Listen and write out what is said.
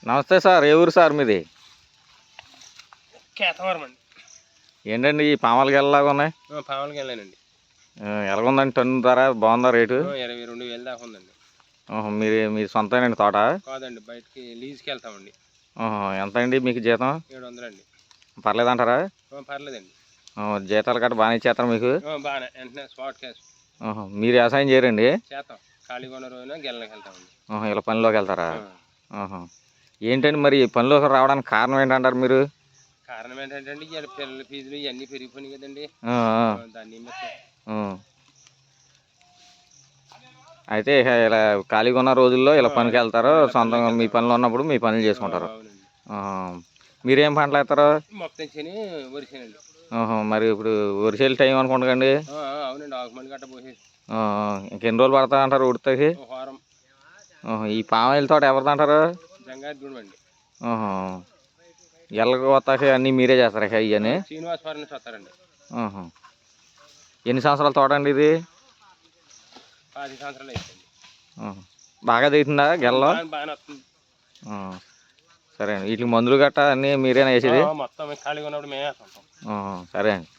నమస్తే సార్. ఏ ఊరు సార్ మీది? కేతవరం అండి. ఏంటండి ఈ పామాల గెలలాగా ఉన్నాయి? పాములకి వెళ్ళానండి. ఎలాగుందండి టన్ను ధర? బాగుందా రేటు? 22,000 దాకా ఉందండి. మీ సొంతమేనండి తోట? కాదండి, బయటికి లీజుకి వెళ్తామండి. ఎంత అండి మీకు జీతం? 700 అండి. పర్లేదంటారా? పర్లేదండి. జీతాలు గట్రా బాగానే ఇచ్చేస్తారా మీకు? బాగానే వెంటనే స్పాట్ క్యాష్ మీరు వ్యవసాయం చేయరండి? చేస్తాం. ఖాళీగా ఉన్న రోజున గెలకి వెళ్తామండి. ఇలా పనిలోకి వెళ్తారా? ఏంటండి మరి ఈ పనిలోకి రావడానికి కారణం ఏంటంటారు మీరు? కారణం ఏంటంటే ఇవాళ పిల్లల ఫీజులు ఇవన్నీ పెరిగిపోయినాయి కదండి. దాన్ని అయితే ఇలా ఖాళీగా ఉన్న రోజుల్లో ఇలా పనికి వెళ్తారు, సొంతంగా మీ పనులు ఉన్నప్పుడు మీ పనులు చేసుకుంటారు. మీరేం పంటలు వేస్తారు? మొత్తం శని వరిసేనండి. మరి ఇప్పుడు వరిసేలు టైం అనుకుంటుందండి. అవునండి, ఆకుమల్లి గట్ట పోసేసి ఇంకెన్ని రోజులు పడతా అంటారు ఉడతాకి? వారం. ఈ పామాయిల తోట ఎవరిదంటారు? జంగారెడ్డి అండి. ఎల్లకి వస్తాకి అన్నీ మీరే చేస్తారు ఇవన్నీ? శ్రీనివాసపురం నుంచి వస్తారండి. ఎన్ని సంవత్సరాల తోట అండి ఇది? 10 సంవత్సరాలు అయిపోయింది. బాగా దిగుతుందా గెలలో? బాగానే వస్తుంది. సరే అండి. వీటికి మందులు గట్ట అన్నీ మీరేనా వేసేది? మొత్తం ఖాళీగా ఉన్నప్పుడు మేమే వేస్తుంటాం. సరే అండి.